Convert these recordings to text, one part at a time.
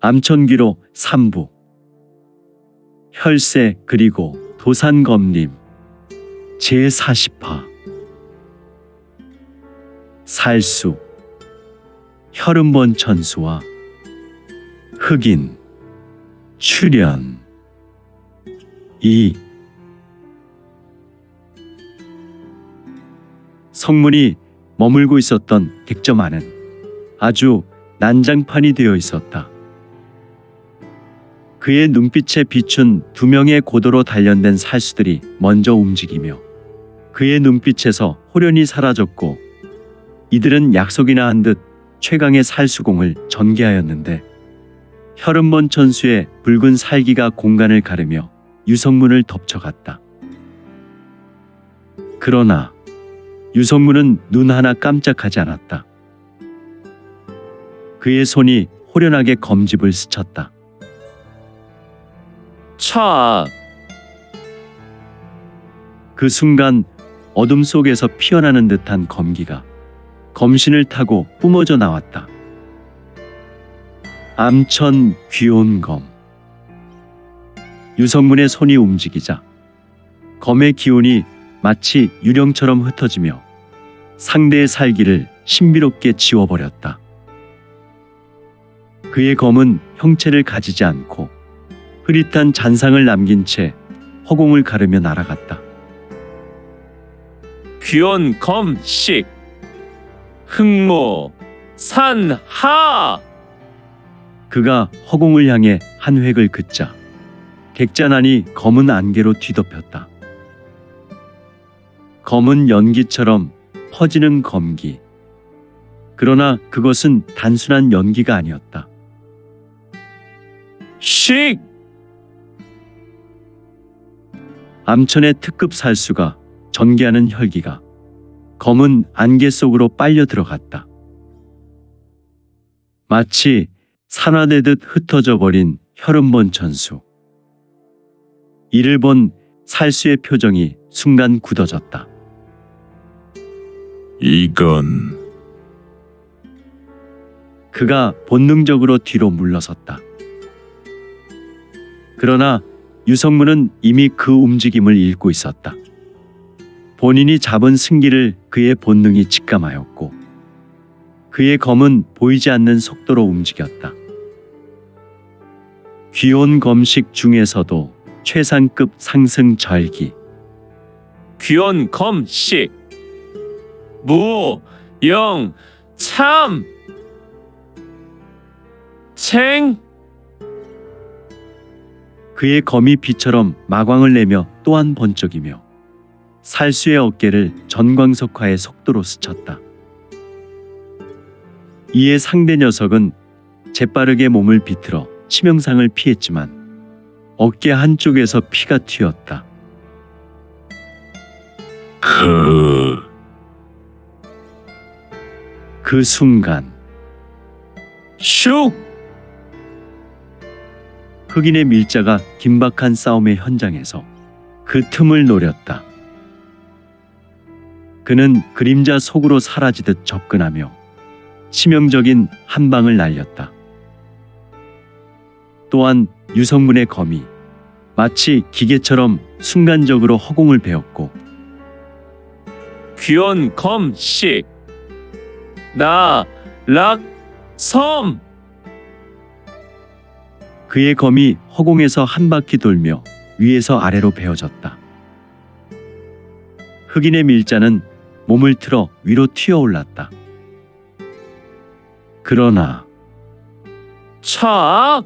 암천귀로 3부 혈세 그리고 도산검림 제40화 살수 혈음본 천수와 흑인 출연 2 성문이 머물고 있었던 객점 안은 아주 난장판이 되어 있었다. 그의 눈빛에 비춘 두 명의 고도로 단련된 살수들이 먼저 움직이며 그의 눈빛에서 호련이 사라졌고 이들은 약속이나 한 듯 최강의 살수공을 전개하였는데 혈음본 천수의 붉은 살기가 공간을 가르며 유성문을 덮쳐갔다. 그러나 유성문은 눈 하나 깜짝하지 않았다. 그의 손이 호련하게 검집을 스쳤다. 차! 그 순간 어둠 속에서 피어나는 듯한 검기가 검신을 타고 뿜어져 나왔다. 암천 귀온검. 유성문의 손이 움직이자 검의 기운이 마치 유령처럼 흩어지며 상대의 살기를 신비롭게 지워버렸다. 그의 검은 형체를 가지지 않고 흐릿한 잔상을 남긴 채 허공을 가르며 날아갔다. 귀원 검식 흑모 산하. 그가 허공을 향해 한 획을 긋자 객잔안이 검은 안개로 뒤덮였다. 검은 연기처럼 퍼지는 검기. 그러나 그것은 단순한 연기가 아니었다. 식! 암천의 특급 살수가 전개하는 혈기가 검은 안개 속으로 빨려 들어갔다. 마치 산화되듯 흩어져 버린 혈음본 천수. 이를 본 살수의 표정이 순간 굳어졌다. 이건 그가 본능적으로 뒤로 물러섰다. 그러나 유성문은 이미 그 움직임을 읽고 있었다. 본인이 잡은 승기를 그의 본능이 직감하였고 그의 검은 보이지 않는 속도로 움직였다. 귀온 검식 중에서도 최상급 상승 절기. 귀원 검식 무, 영, 참, 쟁. 그의 검이 비처럼 마광을 내며 또한 번쩍이며 살수의 어깨를 전광석화의 속도로 스쳤다. 이에 상대 녀석은 재빠르게 몸을 비틀어 치명상을 피했지만 어깨 한쪽에서 피가 튀었다. 그 순간 슉! 흑인의 밀자가 긴박한 싸움의 현장에서 그 틈을 노렸다. 그는 그림자 속으로 사라지듯 접근하며 치명적인 한 방을 날렸다. 또한 유성문의 검이 마치 기계처럼 순간적으로 허공을 베었고 귀원 검식 나, 락, 섬. 그의 검이 허공에서 한 바퀴 돌며 위에서 아래로 베어졌다. 흑인의 밀자는 몸을 틀어 위로 튀어올랐다. 그러나 착!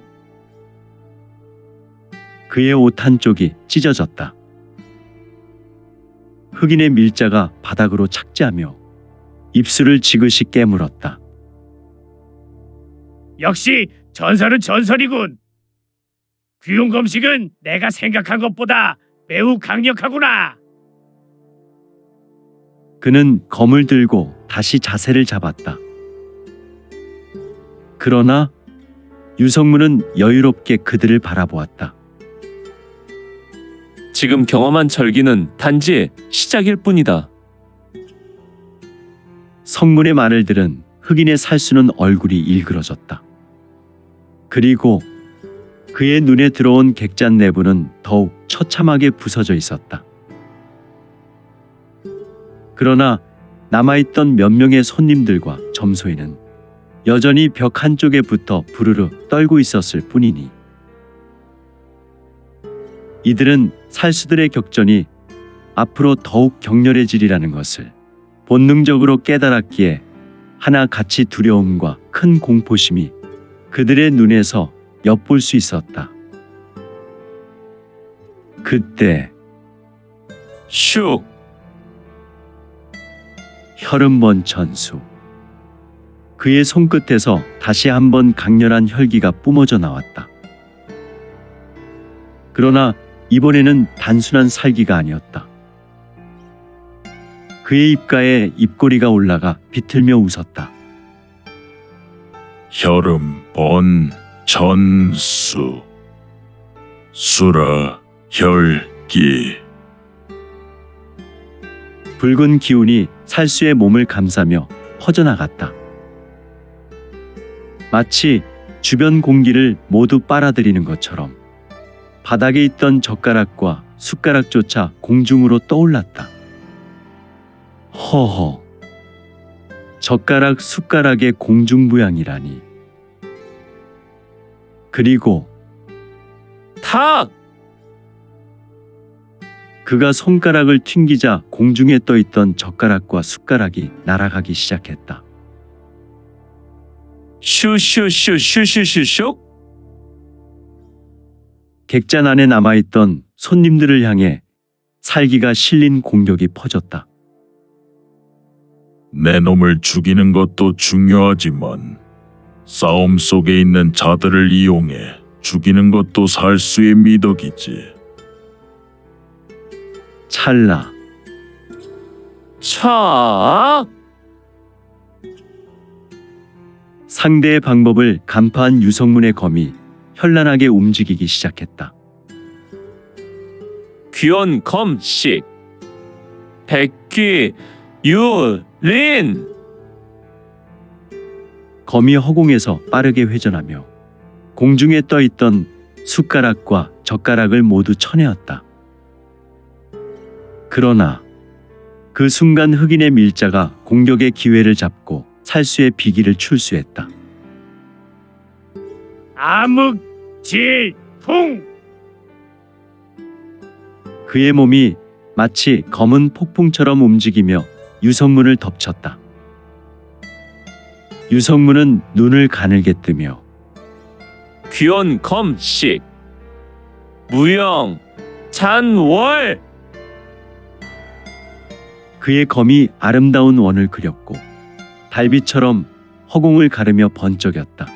그의 옷 한쪽이 찢어졌다. 흑인의 밀자가 바닥으로 착지하며 입술을 지그시 깨물었다. 역시 전설은 전설이군. 귀용 검식은 내가 생각한 것보다 매우 강력하구나. 그는 검을 들고 다시 자세를 잡았다. 그러나 유성문은 여유롭게 그들을 바라보았다. 지금 경험한 절기는 단지 시작일 뿐이다. 성문의 말을 들은 흑인의 살수는 얼굴이 일그러졌다. 그리고 그의 눈에 들어온 객잔 내부는 더욱 처참하게 부서져 있었다. 그러나 남아있던 몇 명의 손님들과 점소인은 여전히 벽 한쪽에 붙어 부르르 떨고 있었을 뿐이니 이들은 살수들의 격전이 앞으로 더욱 격렬해지리라는 것을 본능적으로 깨달았기에 하나같이 두려움과 큰 공포심이 그들의 눈에서 엿볼 수 있었다. 그때 슉! 혈흔번 천수. 그의 손끝에서 다시 한번 강렬한 혈기가 뿜어져 나왔다. 그러나 이번에는 단순한 살기가 아니었다. 그의 입가에 입꼬리가 올라가 비틀며 웃었다. 혈흔번 천수. 수라 혈기. 붉은 기운이 살수의 몸을 감싸며 퍼져나갔다. 마치 주변 공기를 모두 빨아들이는 것처럼 바닥에 있던 젓가락과 숟가락조차 공중으로 떠올랐다. 허허, 젓가락 숟가락의 공중부양이라니. 그리고 탁! 그가 손가락을 튕기자 공중에 떠있던 젓가락과 숟가락이 날아가기 시작했다. 슈슈슈슈슈슈슉! 객잔 안에 남아있던 손님들을 향해 살기가 실린 공격이 퍼졌다. 내 놈을 죽이는 것도 중요하지만 싸움 속에 있는 자들을 이용해 죽이는 것도 살수의 미덕이지. 찰나 착! 상대의 방법을 간파한 유성문의 검이 현란하게 움직이기 시작했다. 귀원 검식 백귀 유린. 검이 허공에서 빠르게 회전하며 공중에 떠있던 숟가락과 젓가락을 모두 쳐내었다. 그러나 그 순간 흑인의 밀자가 공격의 기회를 잡고 살수의 비기를 출수했다. 암흑지풍. 그의 몸이 마치 검은 폭풍처럼 움직이며 유성문을 덮쳤다. 유성문은 눈을 가늘게 뜨며 귀원 검식 무영 잔월. 그의 검이 아름다운 원을 그렸고 달빛처럼 허공을 가르며 번쩍였다.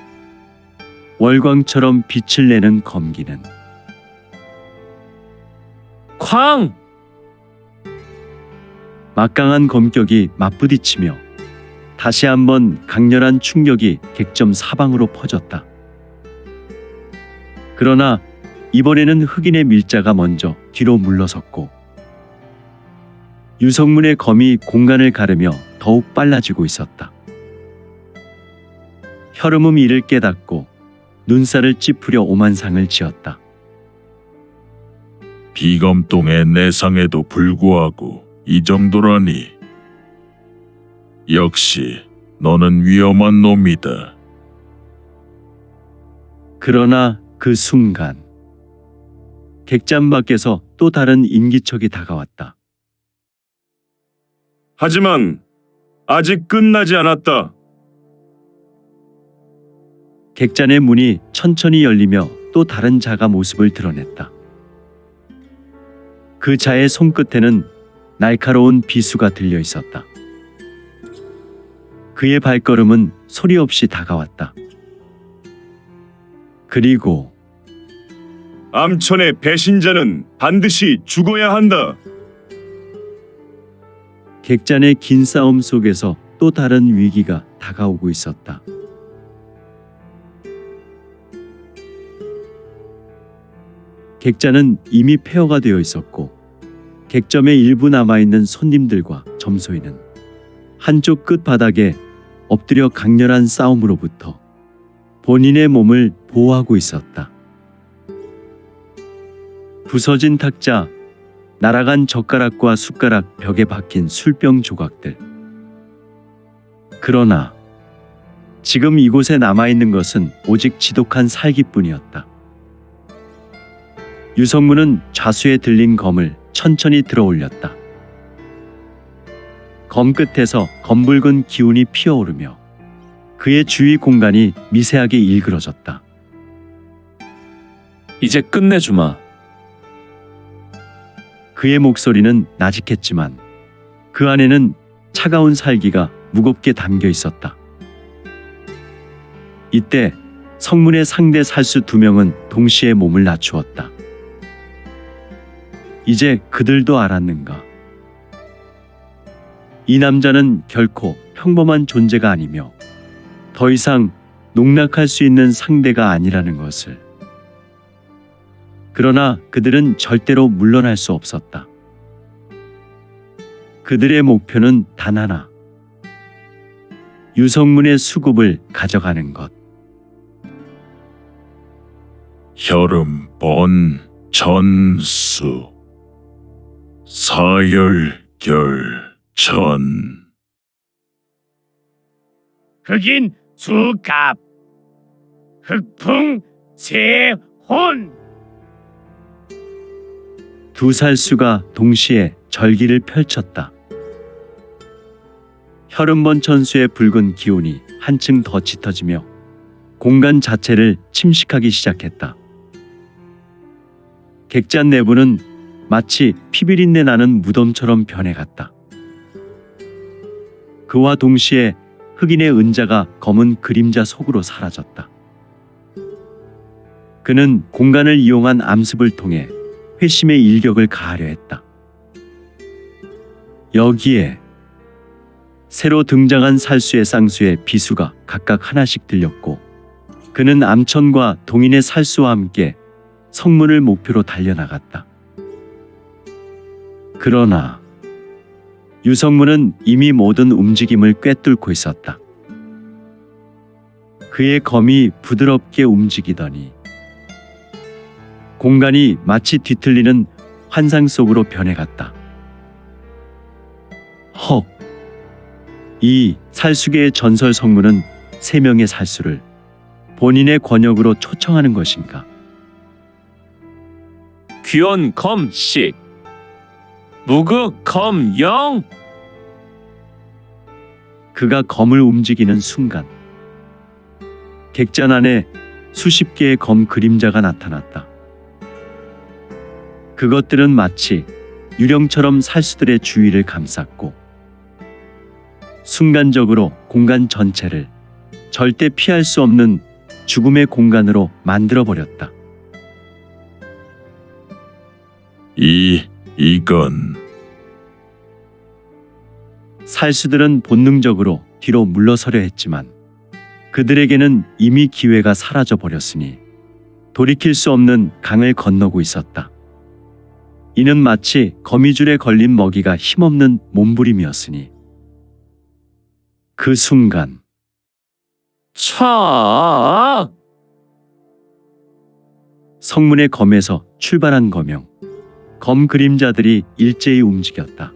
월광처럼 빛을 내는 검기는 쾅! 막강한 검격이 맞부딪히며 다시 한번 강렬한 충격이 객점 사방으로 퍼졌다. 그러나 이번에는 흑인의 밀자가 먼저 뒤로 물러섰고 유성문의 검이 공간을 가르며 더욱 빨라지고 있었다. 혈음음 이를 깨닫고 눈살을 찌푸려 오만상을 지었다. 비검동의 내상에도 불구하고 이 정도라니. 역시 너는 위험한 놈이다. 그러나 그 순간 객잔 밖에서 또 다른 인기척이 다가왔다. 하지만 아직 끝나지 않았다. 객잔의 문이 천천히 열리며 또 다른 자가 모습을 드러냈다. 그 자의 손끝에는 날카로운 비수가 들려 있었다. 그의 발걸음은 소리 없이 다가왔다. 그리고 암천의 배신자는 반드시 죽어야 한다. 객잔의 긴 싸움 속에서 또 다른 위기가 다가오고 있었다. 객잔은 이미 폐허가 되어 있었고 객점에 일부 남아있는 손님들과 점소인은 한쪽 끝 바닥에 엎드려 강렬한 싸움으로부터 본인의 몸을 보호하고 있었다. 부서진 탁자, 날아간 젓가락과 숟가락, 벽에 박힌 술병 조각들. 그러나 지금 이곳에 남아있는 것은 오직 지독한 살기뿐이었다. 유성문은 좌수에 들린 검을 천천히 들어 올렸다. 검 끝에서 검붉은 기운이 피어오르며 그의 주위 공간이 미세하게 일그러졌다. 이제 끝내주마. 그의 목소리는 나직했지만 그 안에는 차가운 살기가 무겁게 담겨 있었다. 이때 성문의 상대 살수 2명은 동시에 몸을 낮추었다. 이제 그들도 알았는가? 이 남자는 결코 평범한 존재가 아니며 더 이상 농락할 수 있는 상대가 아니라는 것을. 그러나 그들은 절대로 물러날 수 없었다. 그들의 목표는 단 하나. 유성문의 수급을 가져가는 것. 혈음본 전수 사열결전 흑인 수갑 흑풍 세혼. 두 살수가 동시에 절기를 펼쳤다. 혈음번 천수의 붉은 기운이 한층 더 짙어지며 공간 자체를 침식하기 시작했다. 객잔 내부는 마치 피비린내 나는 무덤처럼 변해갔다. 그와 동시에 흑인의 은자가 검은 그림자 속으로 사라졌다. 그는 공간을 이용한 암습을 통해 회심의 일격을 가하려 했다. 여기에 새로 등장한 살수의 쌍수의 비수가 각각 하나씩 들렸고 그는 암천과 동인의 살수와 함께 성문을 목표로 달려나갔다. 그러나 유성문은 이미 모든 움직임을 꿰뚫고 있었다. 그의 검이 부드럽게 움직이더니 공간이 마치 뒤틀리는 환상 속으로 변해갔다. 헉! 이 살수계의 전설 성문은 3명의 살수를 본인의 권역으로 초청하는 것인가? 귀원 검식 무극 검영. 그가 검을 움직이는 순간 객잔 안에 수십 개의 검 그림자가 나타났다. 그것들은 마치 유령처럼 살수들의 주위를 감쌌고 순간적으로 공간 전체를 절대 피할 수 없는 죽음의 공간으로 만들어버렸다. 이건 살수들은 본능적으로 뒤로 물러서려 했지만 그들에게는 이미 기회가 사라져 버렸으니 돌이킬 수 없는 강을 건너고 있었다. 이는 마치 거미줄에 걸린 먹이가 힘없는 몸부림이었으니 그 순간 차. 성문의 검에서 출발한 검형, 검 그림자들이 일제히 움직였다.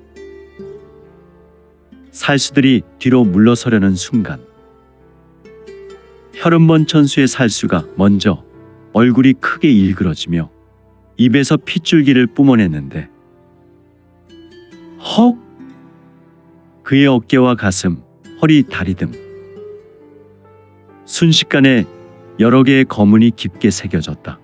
살수들이 뒤로 물러서려는 순간 혈음번 천수의 살수가 먼저 얼굴이 크게 일그러지며 입에서 핏줄기를 뿜어냈는데 헉! 그의 어깨와 가슴, 허리, 다리 등 순식간에 여러 개의 검은이 깊게 새겨졌다.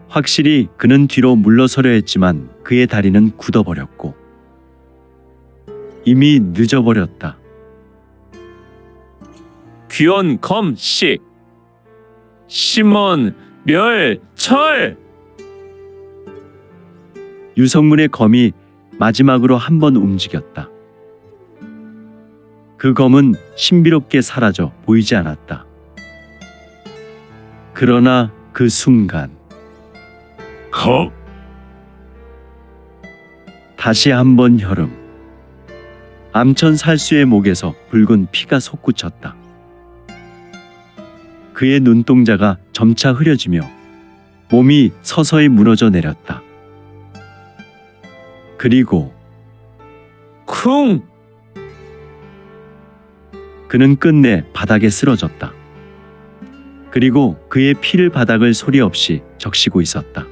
확실히 그는 뒤로 물러서려 했지만 그의 다리는 굳어버렸고 이미 늦어버렸다. 귀원 검식 심원 멸철. 유성문의 검이 마지막으로 한 번 움직였다. 그 검은 신비롭게 사라져 보이지 않았다. 그러나 그 순간 다시 한 번 혈음, 암천 살수의 목에서 붉은 피가 솟구쳤다. 그의 눈동자가 점차 흐려지며 몸이 서서히 무너져 내렸다. 그리고 쿵! 그는 끝내 바닥에 쓰러졌다. 그리고 그의 피를 바닥을 소리 없이 적시고 있었다.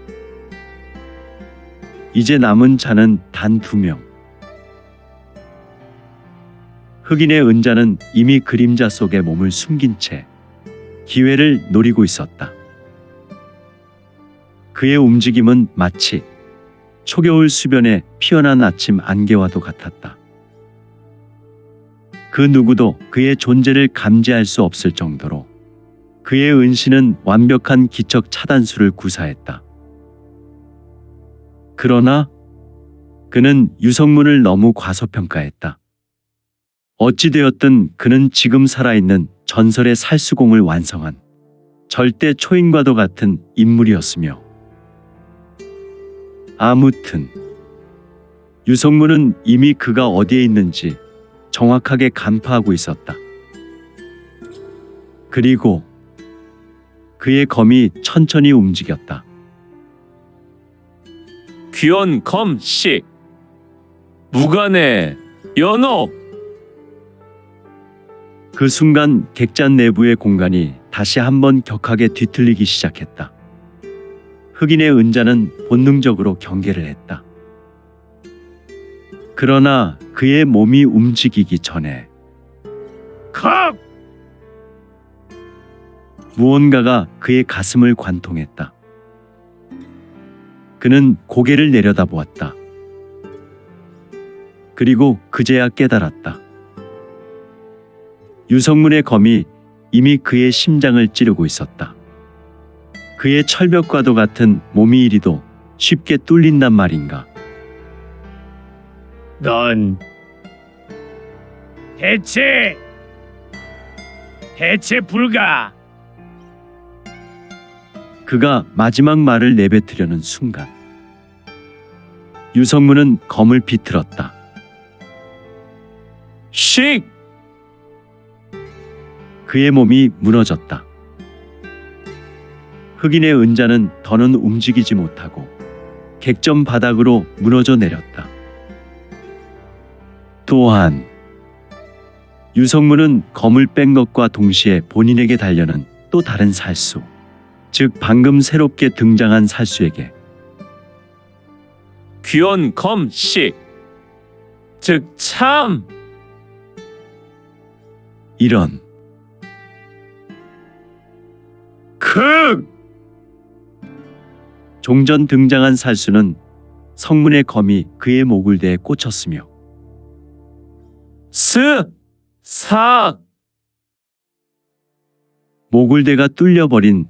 이제 남은 자는 단 2명. 흑인의 은자는 이미 그림자 속에 몸을 숨긴 채 기회를 노리고 있었다. 그의 움직임은 마치 초겨울 수변에 피어난 아침 안개와도 같았다. 그 누구도 그의 존재를 감지할 수 없을 정도로 그의 은신은 완벽한 기척 차단수를 구사했다. 그러나 그는 유성문을 너무 과소평가했다. 어찌되었든 그는 지금 살아있는 전설의 살수공을 완성한 절대 초인과도 같은 인물이었으며, 아무튼 유성문은 이미 그가 어디에 있는지 정확하게 간파하고 있었다. 그리고 그의 검이 천천히 움직였다. 귀원 검식 무관의 연옥. 그 순간 객잔 내부의 공간이 다시 한번 격하게 뒤틀리기 시작했다. 흑인의 은자는 본능적으로 경계를 했다. 그러나 그의 몸이 움직이기 전에 컵! 무언가가 그의 가슴을 관통했다. 그는 고개를 내려다보았다. 그리고 그제야 깨달았다. 유성문의 검이 이미 그의 심장을 찌르고 있었다. 그의 철벽과도 같은 몸이 이리도 쉽게 뚫린단 말인가. 넌 대체 불가. 그가 마지막 말을 내뱉으려는 순간 유성문은 검을 비틀었다. 식! 그의 몸이 무너졌다. 흑인의 은자는 더는 움직이지 못하고 객점 바닥으로 무너져 내렸다. 또한 유성문은 검을 뺀 것과 동시에 본인에게 달려는 또 다른 살수, 즉 방금 새롭게 등장한 살수에게 귀원 검식 즉 참. 이런 크! 종전 등장한 살수는 성문의 검이 그의 목을 대에 꽂혔으며 삭! 목을대가 뚫려버린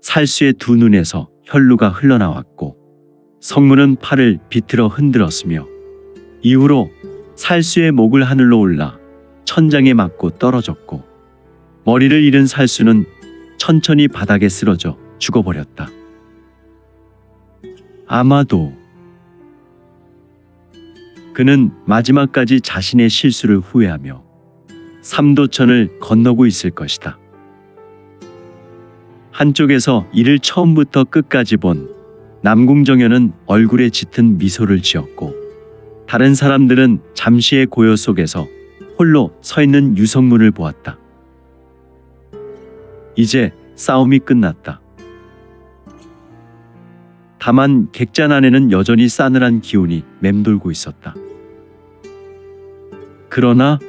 살수의 두 눈에서 혈루가 흘러나왔고 성문은 팔을 비틀어 흔들었으며 이후로 살수의 목을 하늘로 올라 천장에 맞고 떨어졌고 머리를 잃은 살수는 천천히 바닥에 쓰러져 죽어버렸다. 아마도 그는 마지막까지 자신의 실수를 후회하며 삼도천을 건너고 있을 것이다. 한쪽에서 이를 처음부터 끝까지 본 남궁정연은 얼굴에 짙은 미소를 지었고 다른 사람들은 잠시의 고요 속에서 홀로 서 있는 유성문을 보았다. 이제 싸움이 끝났다. 다만 객잔 안에는 여전히 싸늘한 기운이 맴돌고 있었다. 그러나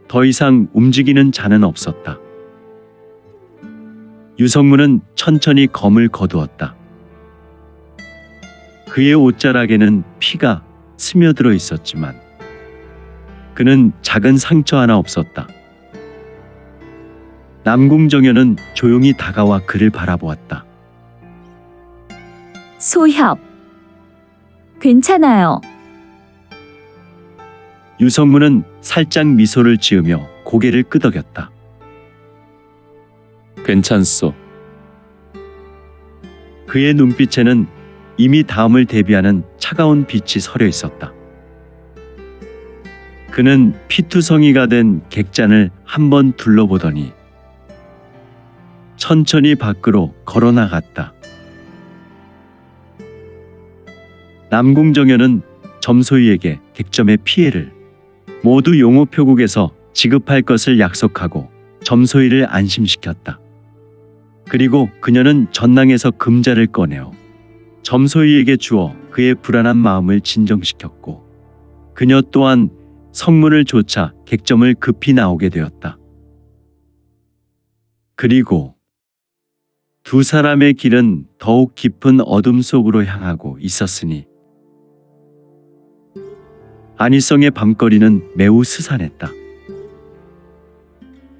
더 이상 움직이는 자는 없었다. 유성문은 천천히 검을 거두었다. 그의 옷자락에는 피가 스며들어 있었지만 그는 작은 상처 하나 없었다. 남궁정연은 조용히 다가와 그를 바라보았다. 소협. 괜찮아요. 유성문은 살짝 미소를 지으며 고개를 끄덕였다. 괜찮소. 그의 눈빛에는 이미 다음을 대비하는 차가운 빛이 서려 있었다. 그는 피투성이가 된 객잔을 한번 둘러보더니 천천히 밖으로 걸어 나갔다. 남궁정연은 점소이에게 객점의 피해를 모두 용호표국에서 지급할 것을 약속하고 점소이를 안심시켰다. 그리고 그녀는 전낭에서 금자를 꺼내어 점소이에게 주어 그의 불안한 마음을 진정시켰고 그녀 또한 성문을 좇아 객점을 급히 나오게 되었다. 그리고 두 사람의 길은 더욱 깊은 어둠 속으로 향하고 있었으니 안희성의 밤거리는 매우 스산했다.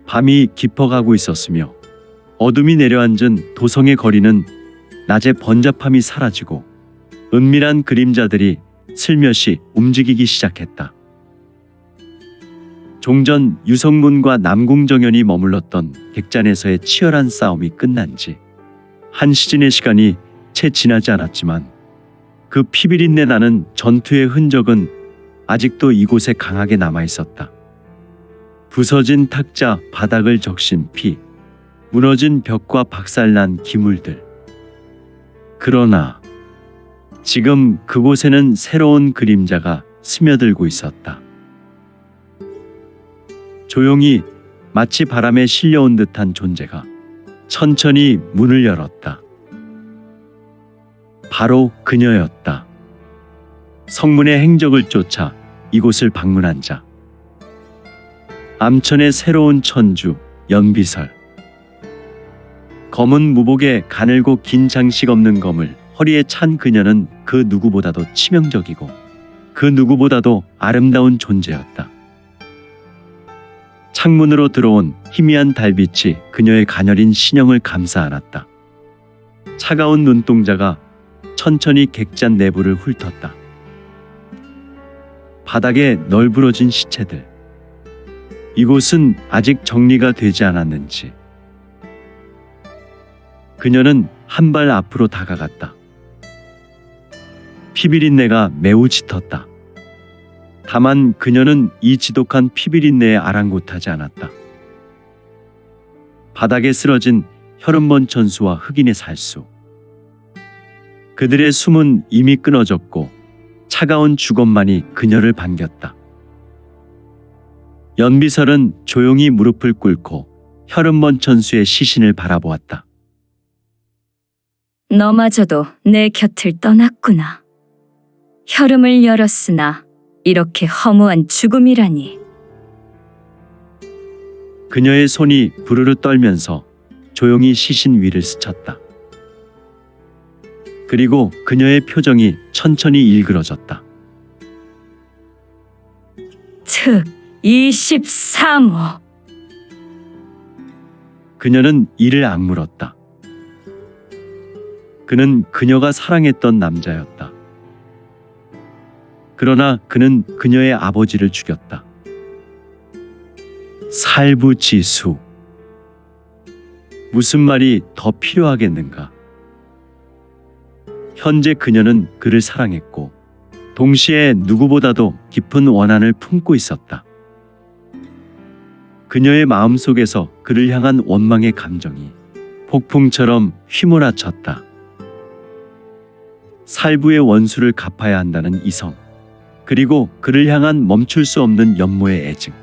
밤이 깊어가고 있었으며 어둠이 내려앉은 도성의 거리는 낮의 번잡함이 사라지고 은밀한 그림자들이 슬며시 움직이기 시작했다. 종전 유성문과 남궁정연이 머물렀던 객잔에서의 치열한 싸움이 끝난 지 한 시즌의 시간이 채 지나지 않았지만 그 피비린내 나는 전투의 흔적은 아직도 이곳에 강하게 남아 있었다. 부서진 탁자, 바닥을 적신 피, 무너진 벽과 박살난 기물들. 그러나 지금 그곳에는 새로운 그림자가 스며들고 있었다. 조용히 마치 바람에 실려온 듯한 존재가 천천히 문을 열었다. 바로 그녀였다. 성문의 행적을 쫓아 이곳을 방문한 자. 암천의 새로운 천주 연비설. 검은 무복에 가늘고 긴 장식 없는 검을 허리에 찬 그녀는 그 누구보다도 치명적이고 그 누구보다도 아름다운 존재였다. 창문으로 들어온 희미한 달빛이 그녀의 가녀린 신형을 감싸 안았다. 차가운 눈동자가 천천히 객잔 내부를 훑었다. 바닥에 널브러진 시체들. 이곳은 아직 정리가 되지 않았는지. 그녀는 한 발 앞으로 다가갔다. 피비린내가 매우 짙었다. 다만 그녀는 이 지독한 피비린내에 아랑곳하지 않았다. 바닥에 쓰러진 혈흔번 천수와 흑인의 살수. 그들의 숨은 이미 끊어졌고 차가운 주검만이 그녀를 반겼다. 연비설은 조용히 무릎을 꿇고 혈흔번 천수의 시신을 바라보았다. 너마저도 내 곁을 떠났구나. 혈음을 열었으나 이렇게 허무한 죽음이라니. 그녀의 손이 부르르 떨면서 조용히 시신 위를 스쳤다. 그리고 그녀의 표정이 천천히 일그러졌다. 특 23호. 그녀는 이를 악물었다. 그는 그녀가 사랑했던 남자였다. 그러나 그는 그녀의 아버지를 죽였다. 살부지수. 무슨 말이 더 필요하겠는가? 현재 그녀는 그를 사랑했고 동시에 누구보다도 깊은 원한을 품고 있었다. 그녀의 마음속에서 그를 향한 원망의 감정이 폭풍처럼 휘몰아쳤다. 살부의 원수를 갚아야 한다는 이성, 그리고 그를 향한 멈출 수 없는 연모의 애증.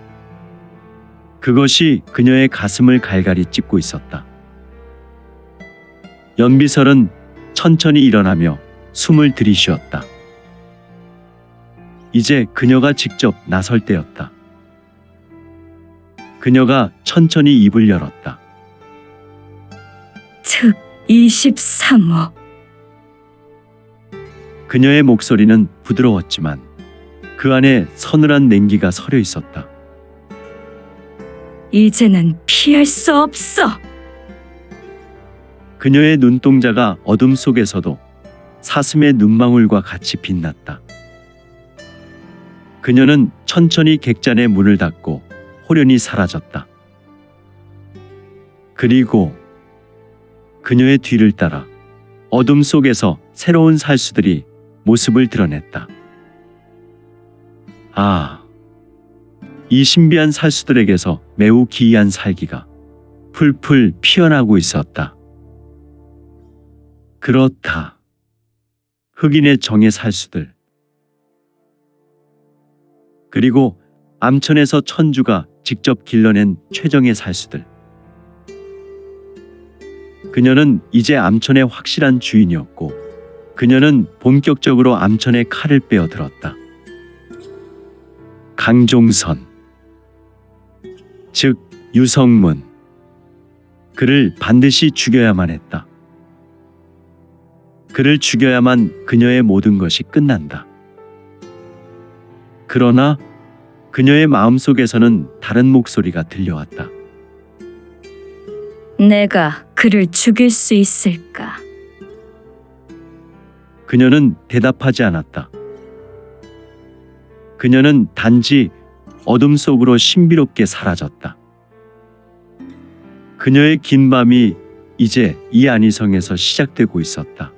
그것이 그녀의 가슴을 갈갈이 찢고 있었다. 연비설은 천천히 일어나며 숨을 들이쉬었다. 이제 그녀가 직접 나설 때였다. 그녀가 천천히 입을 열었다. 특 23호. 그녀의 목소리는 부드러웠지만 그 안에 서늘한 냉기가 서려 있었다. 이제는 피할 수 없어. 그녀의 눈동자가 어둠 속에서도 사슴의 눈망울과 같이 빛났다. 그녀는 천천히 객잔의 문을 닫고 호련히 사라졌다. 그리고 그녀의 뒤를 따라 어둠 속에서 새로운 살수들이 모습을 드러냈다. 아, 이 신비한 살수들에게서 매우 기이한 살기가 풀풀 피어나고 있었다. 그렇다. 흑인의 정의 살수들. 그리고 암천에서 천주가 직접 길러낸 최정의 살수들. 그녀는 이제 암천의 확실한 주인이었고 그녀는 본격적으로 암천의 칼을 빼어들었다. 강종선, 즉 유성문. 그를 반드시 죽여야만 했다. 그를 죽여야만 그녀의 모든 것이 끝난다. 그러나 그녀의 마음속에서는 다른 목소리가 들려왔다. 내가 그를 죽일 수 있을까? 그녀는 대답하지 않았다. 그녀는 단지 어둠 속으로 신비롭게 사라졌다. 그녀의 긴 밤이 이제 이 안희성에서 시작되고 있었다.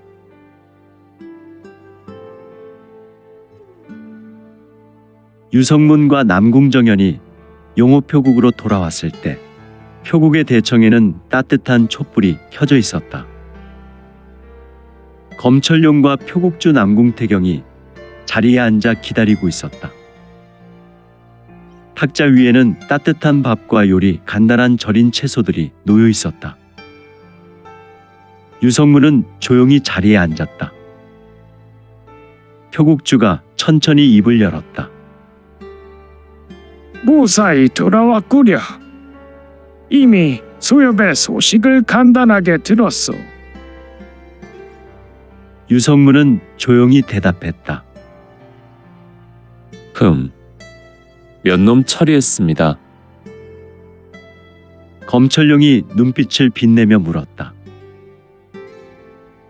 유성문과 남궁정연이 용호표국으로 돌아왔을 때 표국의 대청에는 따뜻한 촛불이 켜져 있었다. 검철용과 표국주 남궁태경이 자리에 앉아 기다리고 있었다. 탁자 위에는 따뜻한 밥과 요리, 간단한 절인 채소들이 놓여 있었다. 유성문은 조용히 자리에 앉았다. 표국주가 천천히 입을 열었다. 무사히 돌아왔구려. 이미 수협의 소식을 간단하게 들었소. 유성문은 조용히 대답했다. 몇 놈 처리했습니다. 검철용이 눈빛을 빛내며 물었다.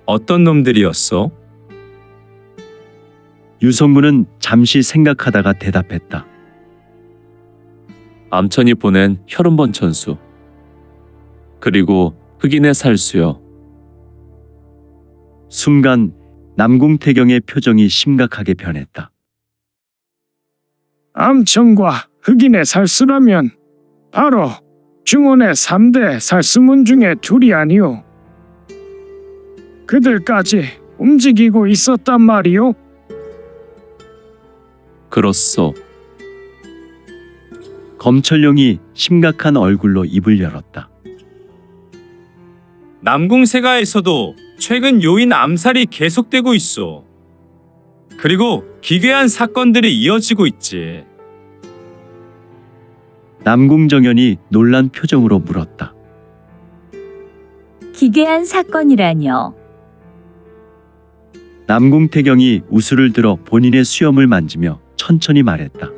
어떤 놈들이었어? 유성문은 잠시 생각하다가 대답했다. 암천이 보낸 혈흔번 천수. 그리고 흑인의 살수요. 순간 남궁태경의 표정이 심각하게 변했다. 암천과 흑인의 살수라면 바로 중원의 3대 살수문 중에 둘이 아니오. 그들까지 움직이고 있었단 말이오. 그렇소. 검철용이 심각한 얼굴로 입을 열었다. 남궁세가에서도 최근 요인 암살이 계속되고 있어. 그리고 기괴한 사건들이 이어지고 있지. 남궁정연이 놀란 표정으로 물었다. 기괴한 사건이라뇨. 남궁태경이 우수를 들어 본인의 수염을 만지며 천천히 말했다.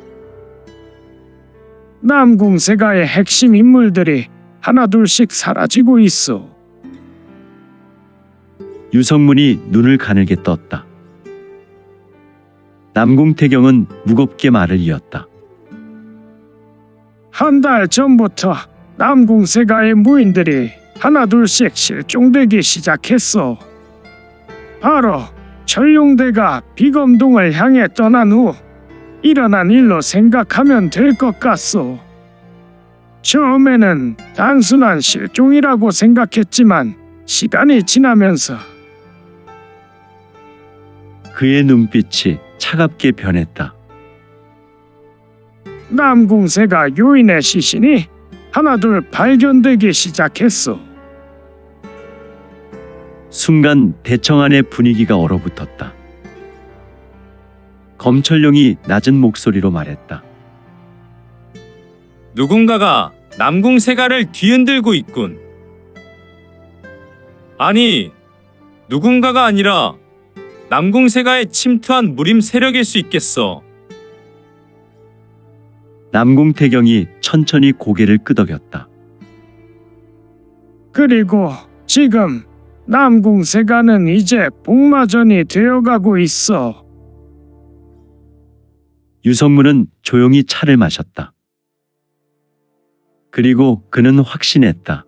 남궁세가의 핵심 인물들이 하나둘씩 사라지고 있어. 유성문이 눈을 가늘게 떴다. 남궁태경은 무겁게 말을 이었다. 한 달 전부터 남궁세가의 무인들이 하나둘씩 실종되기 시작했어. 바로 천룡대가 비검동을 향해 떠난 후 일어난 일로 생각하면 될 것 같소. 처음에는 단순한 실종이라고 생각했지만 시간이 지나면서 그의 눈빛이 차갑게 변했다. 남궁세가 요인의 시신이 하나둘 발견되기 시작했어. 순간 대청 안의 분위기가 얼어붙었다. 검철용이 낮은 목소리로 말했다. 누군가가 남궁세가를 뒤흔들고 있군. 아니, 누군가가 아니라 남궁세가에 침투한 무림 세력일 수 있겠어. 남궁태경이 천천히 고개를 끄덕였다. 그리고 지금 남궁세가는 이제 복마전이 되어가고 있어. 유성문은 조용히 차를 마셨다. 그리고 그는 확신했다.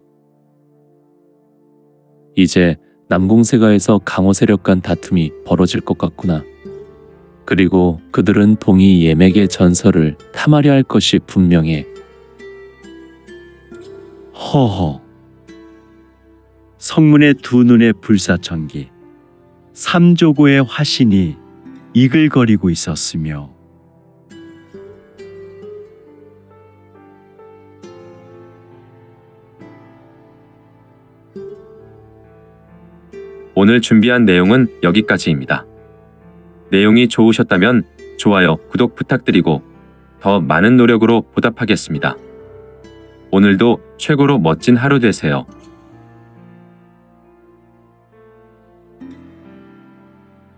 이제 남궁세가에서 강호 세력 간 다툼이 벌어질 것 같구나. 그리고 그들은 동이 예맥의 전설을 탐하려 할 것이 분명해. 허허. 성문의 두 눈의 불사천기, 삼조고의 화신이 이글거리고 있었으며 오늘 준비한 내용은 여기까지입니다. 내용이 좋으셨다면 좋아요, 구독 부탁드리고 더 많은 노력으로 보답하겠습니다. 오늘도 최고로 멋진 하루 되세요.